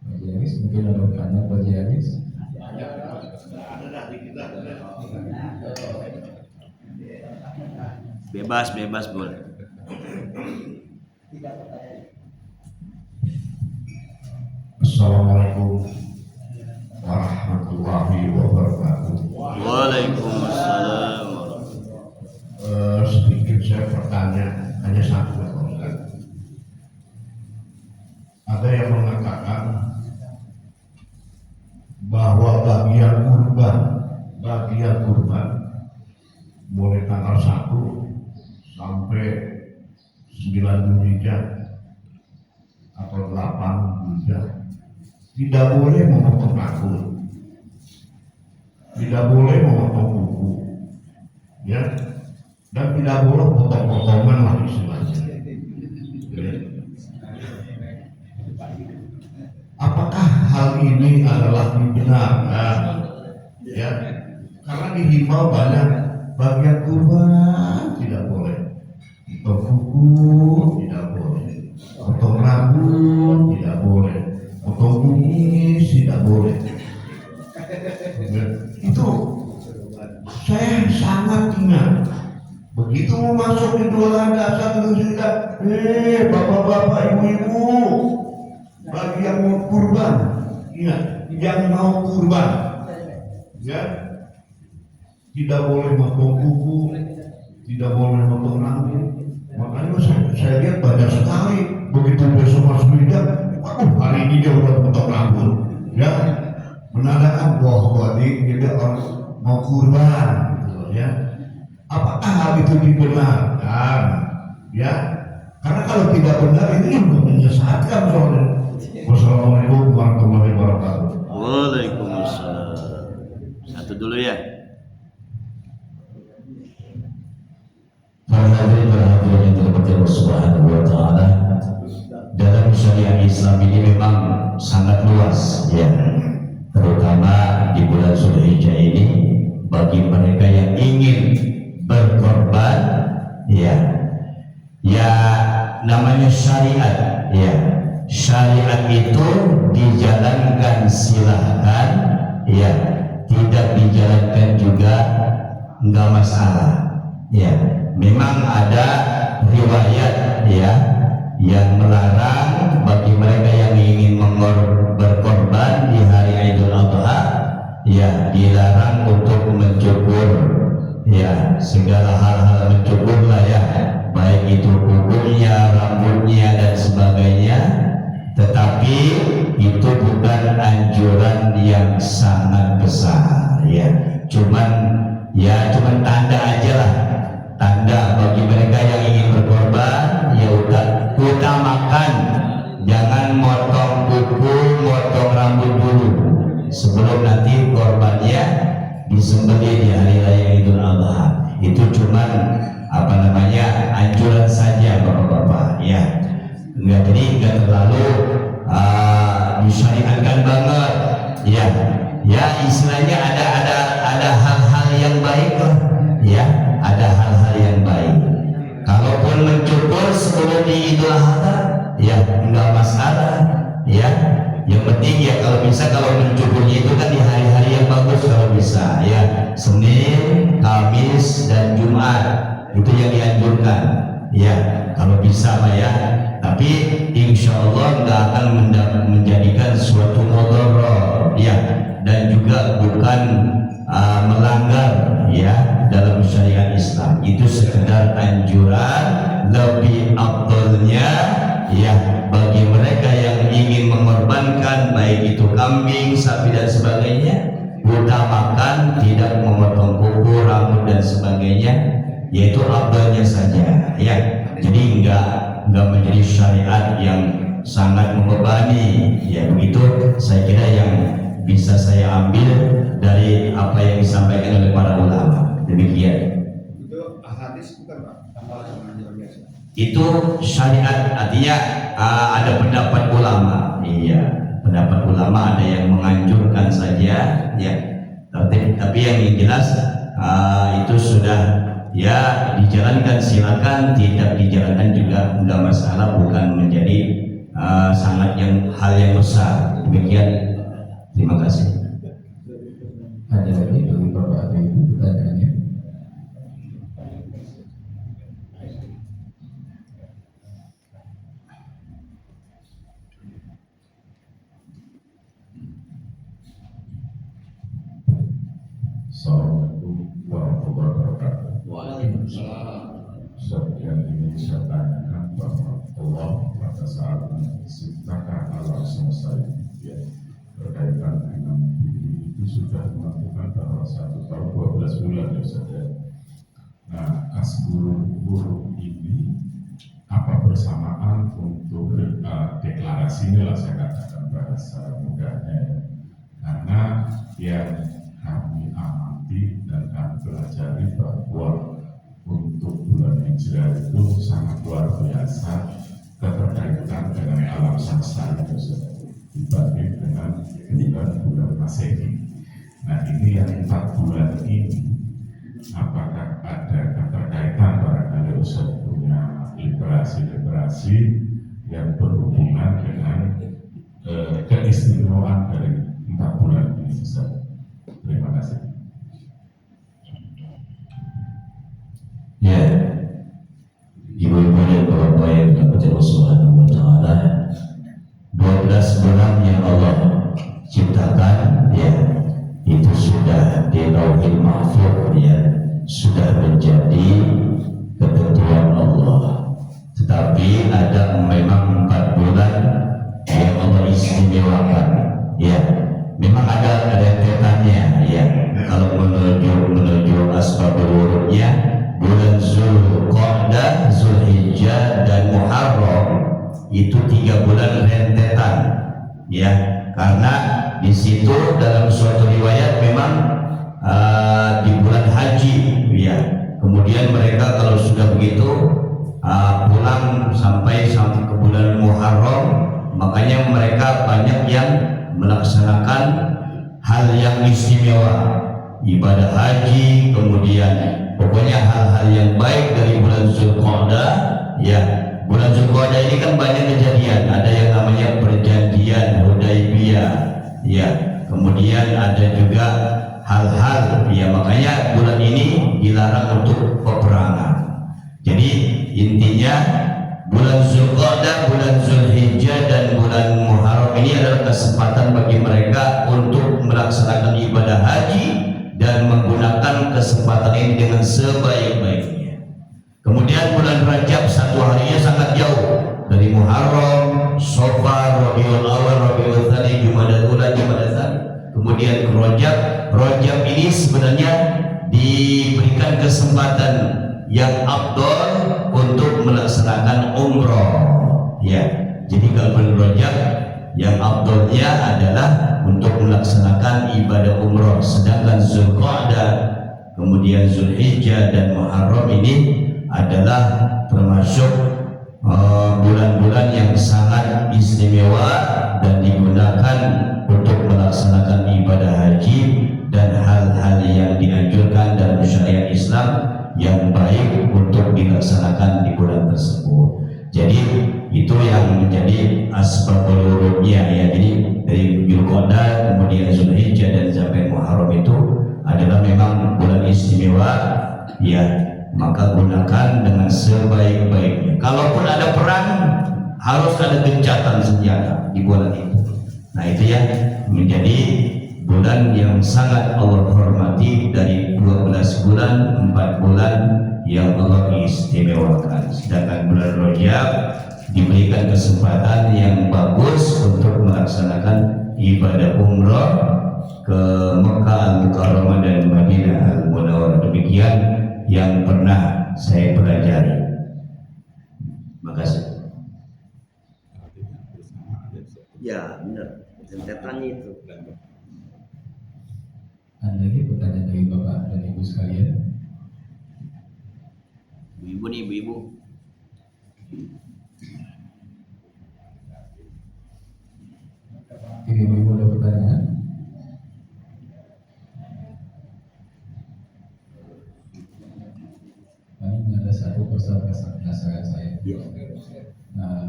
S1: Pak Jaris, mungkin ada pertanyaan Pak Jaris?
S2: Bebas boleh.
S4: Assalamualaikum warahmatullahi wabarakatuh.
S2: Waalaikumsalam.
S4: Sedikit saya bertanya, hanya satu Ustaz. Ada yang mengatakan bahwa bagian kurban mulai tanggal 1 sampai 9 Zulhijjah atau 8 Zulhijjah tidak boleh memotong rambut, tidak boleh memotong kuku, ya, dan tidak boleh potong-potongan lah istilahnya. Ya. Apakah hal ini adalah dibenarkan? Ya, karena dihimbau banyak bagian kurban tidak boleh, potong kuku tidak boleh, potong rambut tidak boleh, potong kumis tidak boleh. Ya, itu saya sangat ingat. Begitu mau masuk di bulan dasar Zulhijjah, bapak-bapak, ibu-ibu, bagi yang mau kurban, ingat, yang mau kurban, ya, tidak boleh potong kuku, tidak boleh potong rambut. Makanya saya lihat banyak sekali begitu besok masuk Zulhijjah, waduh hari ini dia udah potong rambut, ya, menandakan bahwa dia orang mau kurban, gitu, ya. Apakah hal itu dibenarkan, ya? Karena kalau tidak benar ini menyesatkan soalnya. Wassalamualaikum warahmatullahi wabarakatuh.
S3: Waalaikumsalam. Satu dulu ya.
S2: Para hadirin yang dirahmati Allah Subhanahu wa taala, dalam syariat Islam ini memang sangat luas ya, terutama di bulan Zulhijjah ini bagi mereka yang ingin berkorban ya namanya syariat ya, syariat itu dijalankan silahkan ya, tidak dijalankan juga enggak masalah ya. Memang ada riwayat ya yang melarang bagi mereka yang ingin berkorban di hari Idul Adha ya, dilarang untuk mencukur ya, segala hal-hal mencukur lah ya, baik itu kukulnya, rambutnya dan sebagainya. Tetapi itu bukan anjuran yang sangat besar ya, cuman tanda aja lah, tanda bagi mereka yang ingin berkorban ya, utamakan jangan motong kuku, motong rambut dulu sebelum nanti korbannya disembelih di hari raya Idul Adha. Itu cuman anjuran saja bapak-bapak ya, enggak terlalu disyariatkan banget ya, istilahnya ada hal-hal yang baik lah ya, ada hal-hal yang baik. Kalaupun mencukur sebelum di Idul Adha ya enggak masalah ya, yang penting ya kalau bisa, kalau mencukurnya itu kan di hari-hari yang bagus kalau bisa ya, Senin, Kamis dan Jumat itu yang dianjurkan ya, kalau bisa Pak ya. Tapi insya Allah nggak akan menjadikan suatu mudarat ya, dan juga bukan melanggar ya dalam syariat Islam. Itu sekedar anjuran, lebih afdalnya ya bagi mereka yang ingin mengorbankan baik itu kambing, sapi dan sebagainya, utamakan tidak memotong kuku, rambut dan sebagainya, yaitu afdalnya saja ya. Jadi enggak menjadi syariat yang sangat membebani ya, begitu saya kira yang bisa saya ambil dari apa yang disampaikan oleh para ulama. Demikian.
S3: Itu hadis bukan Pak?
S2: Itu syariat, artinya ada pendapat ulama. Iya, pendapat ulama ada yang menganjurkan saja ya. Tapi yang jelas itu sudah ya dijalankan silakan, tidak dijalankan juga enggak masalah, bukan menjadi hal yang besar. Demikian. Terima kasih.
S1: Ada lagi dari Bapak atau Ibu pertanyaannya?
S5: Assalamualaikum warahmatullahi wabarakatuh.
S3: Waalaikumsalam.
S5: Yang ingin saya tanyakan bahwa Allah pada saat menciptakan alam semesta ini ya, berkaitan dengan bumi itu sudah melakukan bahwa 1 tahun 12 bulan ya saja. Nah, asburu ini apa bersamaan untuk deklarasinya lah saya katakan bahasa mudahnya, karena yang kami amati dan kami pelajari bahwa untuk bulan Hijrah itu sangat luar biasa keterkaitan dengan alam semesta itu dibanding dengan bulan Masehi. Nah, ini yang 4 bulan ini apakah ada keterkaitan barangkali Ustaz punya literasi yang berhubungan dengan keistimewaan dari 4 bulan ini Ustaz? Terima kasih.
S2: Ya, ibu-ibu dan bapak-bapak yang dirahmati Allah Subhanahu wa taala, 12 bulan yang Allah ciptakan ya, itu sudah di Lauhil Mahfuz ya, sudah menjadi ketentuan Allah. Tetapi ada memang 4 bulan yang Allah istimewakan itu 3 bulan rentetan, ya, karena di situ dalam suatu riwayat memang di bulan haji, ya. Kemudian mereka kalau sudah begitu pulang sampai ke bulan Muharram, makanya mereka banyak yang melaksanakan hal yang istimewa, ibadah haji, kemudian pokoknya hal-hal yang baik dari bulan Zulqa'dah, ya. Bulan Zulqa'dah ini kan banyak kejadian, ada yang namanya perjanjian Hudaybiyah, ya. Kemudian ada juga hal-hal, ya, makanya bulan ini dilarang untuk peperangan. Jadi intinya bulan Zulqa'dah, bulan Zulhijjah dan bulan Muharram ini adalah kesempatan bagi mereka untuk melaksanakan ibadah haji dan menggunakan kesempatan ini dengan sebaik-baiknya. Kemudian bulan Rajab satu harinya sangat jauh dari Muharram, Safar, Rabiul Awal, Rabiul Tsani, Jumadal Ula, Jumadal Tsani, kemudian ke Rajab. Rajab ini sebenarnya diberikan kesempatan yang afdal untuk melaksanakan umroh, ya. Jadi kalau bulan Rajab yang afdalnya adalah untuk melaksanakan ibadah umroh, sedangkan Zulqa'dah, kemudian Zulhijjah dan Muharram ini adalah termasuk bulan-bulan yang sangat istimewa dan digunakan untuk melaksanakan ibadah haji dan hal-hal yang dianjurkan dalam syariat Islam yang baik untuk dilaksanakan di bulan tersebut. Jadi itu yang menjadi asbabul wurudnya, ya. Jadi dari Zulqa'dah, kemudian Zulhijjah dan sampai Muharram itu adalah memang bulan istimewa, ya. Maka gunakan dengan sebaik-baiknya. Kalaupun ada perang, harus ada gencatan senjata di bulan itu. Nah, itu ya menjadi bulan yang sangat Allah hormati dari 12 bulan, 4 bulan yang Allah istimewakan. Sedangkan bulan Rajab diberikan kesempatan yang bagus untuk melaksanakan ibadah umrah ke Mekah Al-Mukarramah dan Madinah Al-Munawwarah. Demikian yang pernah saya pelajari. Makasih.
S3: Ya, benar. Rentetannya itu.
S1: Ada lagi pertanyaan dari Bapak dan Ibu sekalian?
S3: Ibu nih, ibu-ibu.
S1: Ibu ada pertanyaan? Paling ada satu penasaran saya. Nah,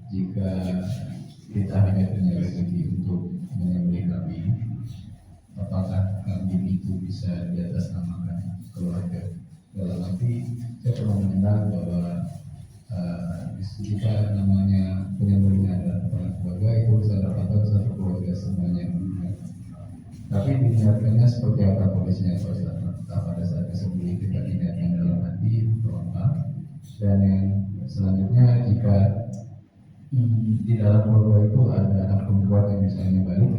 S1: jika kita hanya punya rezeki untuk menyembelih kambing, apakah kambing itu bisa di atas namakan keluarga? Dalam arti saya pernah mendengar bahwa jika namanya penyembelihnya adalah kepala keluarga, itu bisa dapatkan satu keluarga semuanya. Tapi diniatkannya seperti apa kondisinya pada saat disembelih, kita niatkan dalam hati berdoa. Dan yang selanjutnya, jika di dalam keluarga itu ada anak perempuan yang misalnya balik,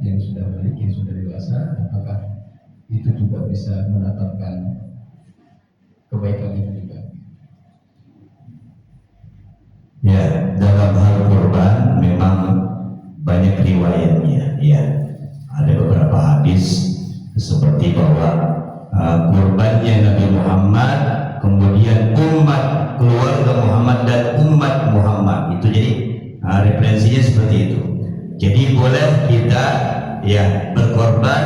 S1: yang sudah balik, yang sudah dewasa, apakah itu juga bisa mendatangkan kebaikan itu juga?
S2: Ya, dalam hal kurban memang banyak riwayatnya, ya. Ada beberapa hadis seperti bahwa kurbannya Nabi Muhammad, kemudian umat keluarga Muhammad dan umat Muhammad, itu jadi referensinya seperti itu. Jadi boleh kita, ya, berkorban,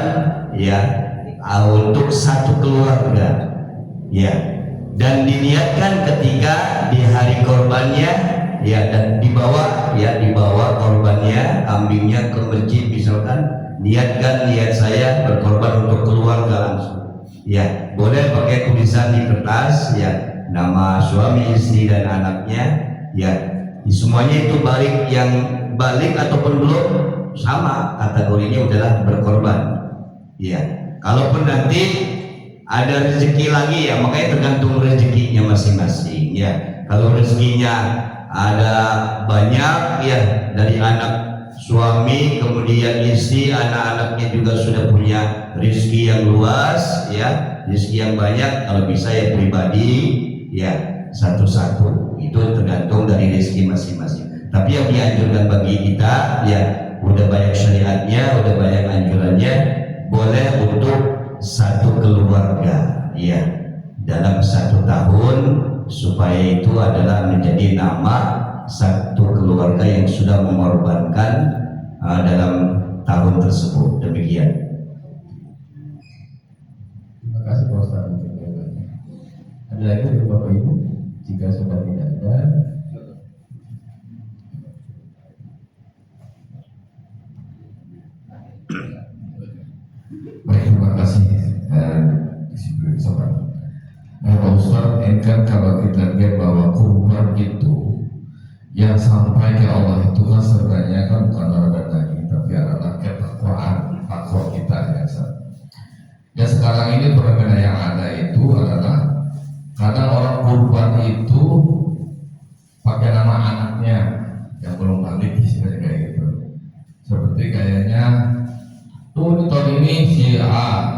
S2: ya, untuk satu keluarga, ya, dan diniatkan ketika di hari korbannya, ya, dan dibawa korbannya, kambingnya ke masjid misalkan, niatkan niat saya berkorban untuk keluarga langsung, ya. Boleh pakai tulisan di kertas, ya, nama suami, istri dan anaknya, ya. Semuanya itu balik, yang balik ataupun belum sama kategorinya adalah berkorban, ya. Kalaupun nanti ada rezeki lagi, ya, makanya tergantung rezekinya masing-masing, ya. Kalau rezekinya ada banyak, ya, dari anak suami, kemudian istri, anak-anaknya juga sudah punya rezeki yang luas, ya, rezeki yang banyak. Kalau bisa ya pribadi, ya, satu-satu, itu tergantung dari rezeki masing-masing.
S3: Tapi yang dianjurkan bagi kita ya udah banyak syariatnya, udah banyak anjurannya, boleh untuk satu keluarga ya dalam 1 tahun, supaya itu adalah menjadi nama satu keluarga yang sudah mengorbankan dalam tahun tersebut. Demikian.
S1: Terima kasih Pak Ustaz untuk jawabannya. Ada lagi dari Bapak Ibu? Jika sudah tidak ada,
S5: Baik, terima kasih disiplin sobat. Pak Ustaz, ini kan kalau kita lihat bahwa kurban itu yang sampai ke Allah itu kan sebenarnya kan bukan orang lagi, tapi adalah ketakwaan, takwa kita ya Ustaz. Ya sekarang ini fenomena yang ada itu adalah kadang orang kurban itu pakai nama anaknya yang belum balik, istilahnya kayak gitu. Seperti kayaknya tuh ini tahun ini si A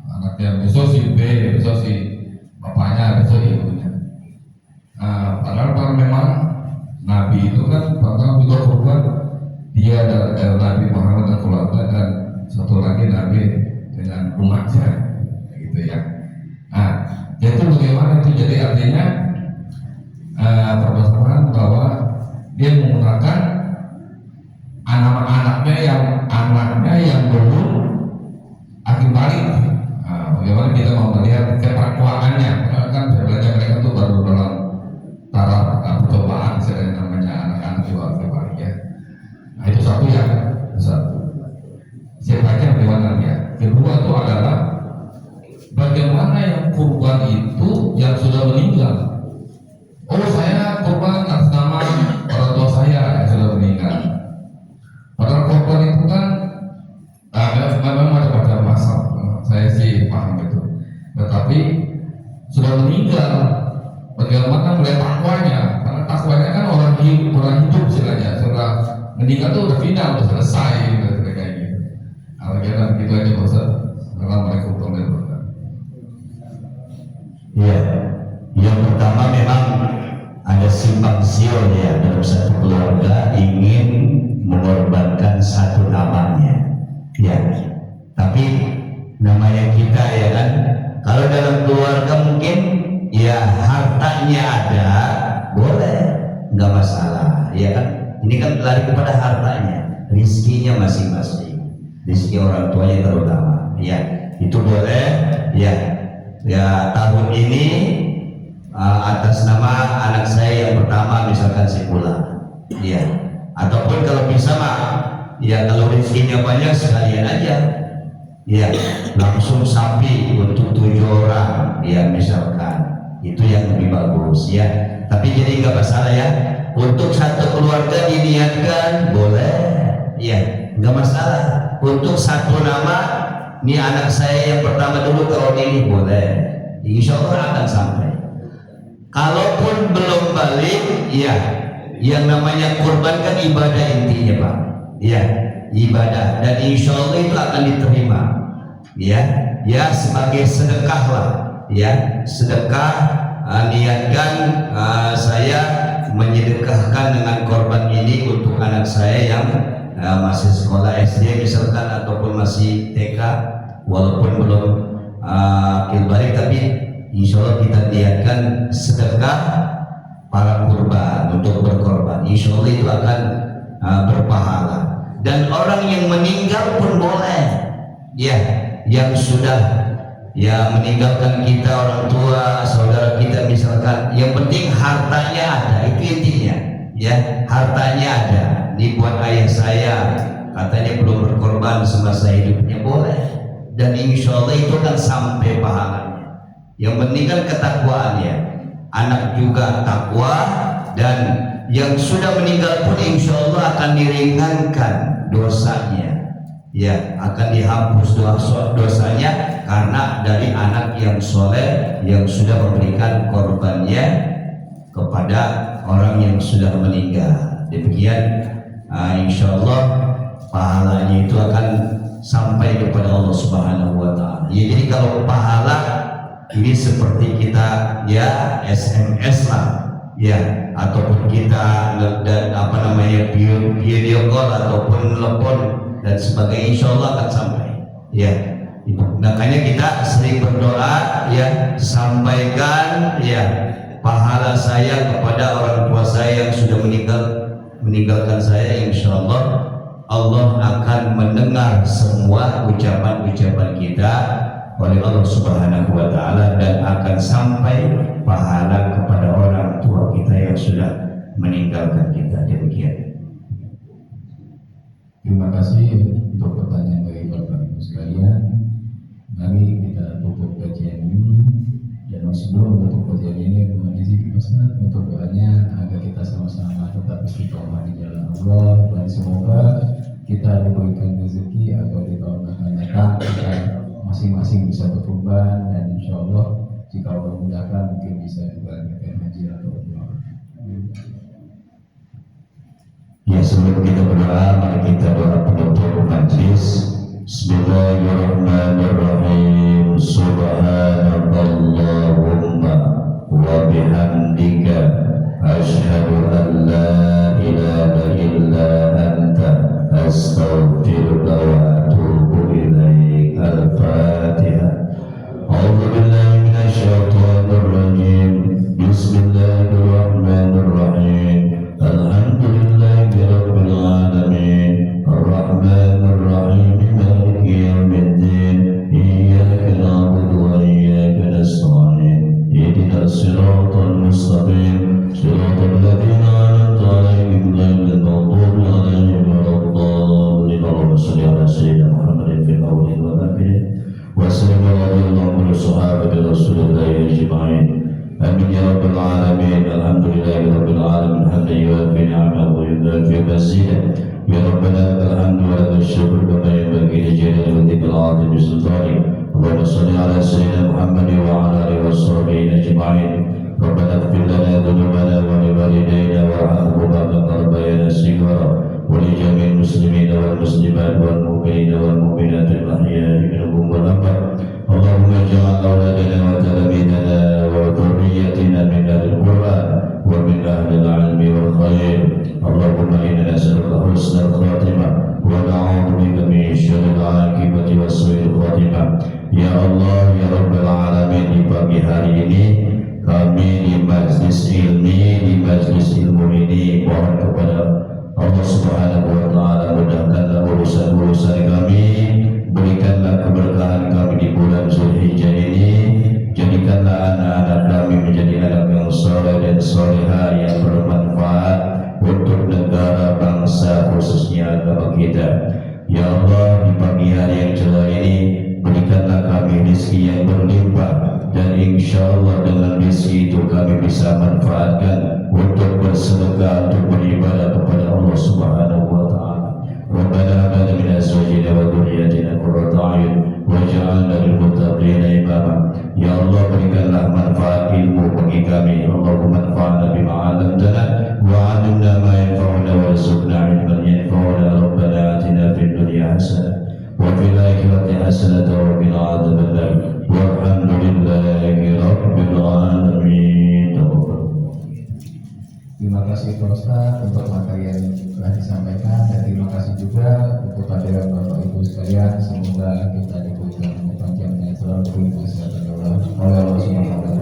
S5: anaknya, besok si B, besok si bapaknya, besok ibunya. Padahal memang Nabi itu kan pernah juga kurban, dia adalah Nabi Muhammad dan keluarga, dan satu lagi Nabi dengan umatnya, gitu ya. Jadi bagaimana itu? Jadi artinya permasalahan bahwa dia menggunakan anak-anaknya yang belum akhir balik. Bagaimana kita mau melihat ketakwaannya? Karena kan sebenarnya mereka tuh baru dalam taraf percobaan, misalnya namanya anak-anak juga akhir balik ya. Nah itu satu ya, satu. Siapanya bagaimana ya? Kedua itu adalah bagaimana yang kurban itu yang sudah meninggal. Oh saya kurban atas nama orang tua saya yang sudah meninggal. Padahal korban itu kan memang macam-macam masalah, saya sih paham itu. Tetapi sudah meninggal, bagaimana melihat takwanya? Karena takwanya kan orang hidup istilahnya, sudah meninggal itu udah final, udah selesai, gitu kayak gitu. Alhamdulillah begitu aja Pak Ustaz. Assalamualaikum warahmatullahi wabarakatuh.
S2: Ya, yang pertama memang ada simpang siur ya dalam satu keluarga ingin mengorbankan satu namanya, ya. Tapi namanya kita ya kan, kalau dalam keluarga mungkin ya hartanya ada, boleh, nggak masalah, ya kan. Ini kan lari kepada hartanya, rizkinya masing-masing, rizki orang tuanya terutama, ya itu boleh, ya. Ya tahun ini atas nama anak saya yang pertama misalkan si Pula, ya. Ataupun kalau bisa mah, ya kalau rezekinya banyak sekalian aja, ya langsung sapi untuk 7 orang, ya misalkan itu yang lebih bagus, ya. Tapi jadi nggak masalah ya. Untuk satu keluarga diniatkan boleh, ya nggak masalah. Untuk satu nama. Ini anak saya yang pertama dulu tahun ini boleh, insya Allah akan sampai. Kalaupun belum balik, ya yang namanya kurban kan ibadah intinya Pak, ya ibadah, dan insya Allah itu akan diterima, ya sebagai sedekah lah, ya sedekah. Niatkan saya menyedekahkan dengan korban ini untuk anak saya yang masih sekolah SD misalkan, ataupun masih TK, walaupun belum balik, tapi insya Allah kita niatkan sedekah para kurban untuk berkorban, insya Allah itu akan berpahala. Dan orang yang meninggal pun boleh, ya yang sudah ya meninggalkan kita, orang tua, saudara kita misalkan, yang penting hartanya ada, itu intinya, ya hartanya ada. Ini buat ayah saya, katanya belum berkorban semasa hidupnya, boleh, dan insya Allah itu kan sampai pahalanya. Yang penting kan ketakwaannya, anak juga takwa, dan yang sudah meninggal pun insya Allah akan diringankan dosanya, ya akan dihapus dosanya karena dari anak yang soleh yang sudah memberikan korbannya kepada orang yang sudah meninggal. Demikian insya Allah pahalanya itu akan sampai kepada Allah Subhanahu wa Ta'ala. Ya, jadi kalau pahala ini seperti kita ya SMS lah,
S3: ya, ataupun kita dan video call ataupun telepon dan sebagainya, insya Allah akan sampai ya. Makanya kita sering berdoa ya, sampaikan ya pahala saya kepada orang tua saya yang sudah meninggalkan saya. Insya Allah Allah akan mendengar semua ucapan-ucapan kita oleh Allah Subhanahu wa Ta'ala, dan akan sampai pahala kepada orang tua kita yang sudah meninggalkan kita. Demikian.
S1: Terima kasih untuk pertanyaan dari Bapak Ibu sekalian. Mari kita tutup kajian ini, dan sebelum menutup kajian ini, mohon izin Ustaz untuk doanya agar kita sama-sama tetap istiqomah di jalan Allah, dan semoga kita diberikan rezeki agar di tahun akan datang kita masing-masing bisa berkurban, dan insya Allah jika Allah mudahkan mungkin bisa diberangkatkan haji atau umrah.
S2: Ya, sebelum kita berdoa, mari kita doa penutup majlis. Bismillahirrahmanirrahim. Subhanakallahumma wa bihamdika asyhadu an la ilaha illa anta astaghfiruka wa atubu ilaik. Al-Fatihah. A'udzu billahi minasy syaithanir rajim. Bismillahirrahmanirrahim. Alhamdulillahi rabbil alamin. Ar-Rahmanir Rahim. Maliki yaumiddin. Iyyaka na'budu wa iyyaka nasta'in. Ihdinas siratal mustaqim. Siratal ladzina an'amta 'alaihim ghairil maghdubi 'alaihim waladdallin. Allahumma shalli 'ala sayyidina Muhammadin fil awwalin wal akhirin. Wa sallallahu 'ala sahabati Rasulillahi ajma'in. Amin ya rabbal alamin. Alhamdulillahi rabbil alamin. Hamdan yuwaffi ni'amahu wa yudafi mazidah. Ya rabbana lakal hamdu wa lakal syukru kama yanbaghi li jalali wajhikal 'azimi sultani. Allahumma shalli 'ala sayyidina Muhammad wa 'ala alihi wa sahbihi ajma'in. Rabbana ighfir lana dhunubana wa li walidayna warhamhuma kama rabbayana shighara, wa li jami'il muslimina wal muslimat wal mu'minina wal mu'minat al ahya'i minhum wal amwat. Allahumma ij'al awladana wa talamidana wa dhurriyyatina min ahlil Qur'an wa min ahlil 'ilmi wal khair. Allahumma inna nas'aluka husnal khatimah wa na'udzu bika min syarril 'aqibati wa su'il khatimah. Ya Allah, ya Rabbal alamin, di pagi hari ini kami di majlis ilmu ini mohon kepada Allah Subhanahu wa Ta'ala, mudahkanlah urusan-urusan kami, berikanlah keberkahan kami di bulan Zulhijjah ini, jadikanlah anak-anak kami menjadi anak yang soleh dan soleha yang bermanfaat untuk negara, bangsa, khususnya agama kita. Ya Allah, di pagi hari yang cerah ini berikanlah kami rezeki yang berlimpah, dan insya Allah dengan rezeki itu kami bisa manfaatkan untuk bersedekah, untuk beribadah kepada Allah Subhanahu wa Ta'ala. Rabbana hab lana min azwajina wa dhurriyyatina qurrata a'yun waj'alna lil muttaqina imama. Ya Allah, berikanlah manfaat ilmu bagi kami. Allahumma anfa'na bima 'allamtana wa 'allimna ma yanfa'una warzuqna 'ilman yanfa'una. Rabbana atina fid dunya hasanah wa fil akhirati hasanah wa qina adzabannar. Walhamdulillahi rabbil alamin.
S1: Terima kasih Pak Ustaz untuk materi yang telah disampaikan, dan terima kasih juga untuk hadirin Bapak Ibu sekalian. Semoga kita diberikan panjang umur, diberikan kesehatan oleh Allah Subhanahu wa Ta'ala.